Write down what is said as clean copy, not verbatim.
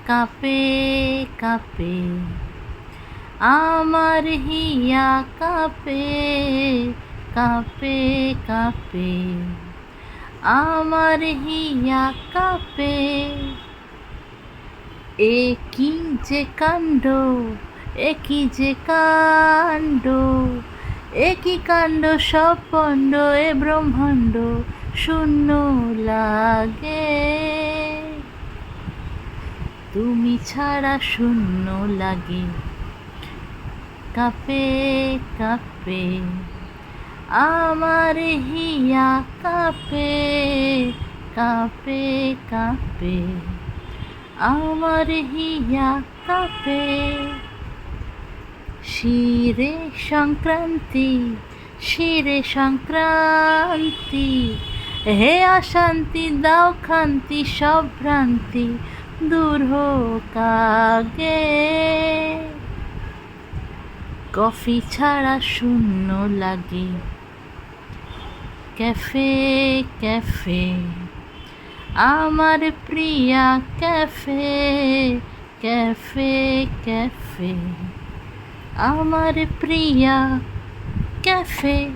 কাঁপে কাঁপে আমার হিয়া কাঁপে কাঁপে কাঁপে আমার হিয়া কাঁপে। এ কি যে কাণ্ড, এ কি যে কাণ্ড, এ কি কাণ্ড, সব পণ্ড এ ব্রহ্মাণ্ড শূন্য লাগে। তুমি ছাড়া শূন্য লাগে। কাঁপে কাঁপে আমার হিয়া কাঁপে কাঁপে কাঁপে আমার হিয়া কাঁপে। শিরে সংক্রান্তি, শিরে সংক্রান্তি, হে অশান্তি দাও খান্তি, সব ভ্রান্তি দূর হোক আগে। কফি ছাড়া শূন্য লাগে। ক্যাফে ক্যাফে আমার প্রিয়া ক্যাফে ক্যাফে ক্যাফে আমার প্রিয়া ক্যাফে।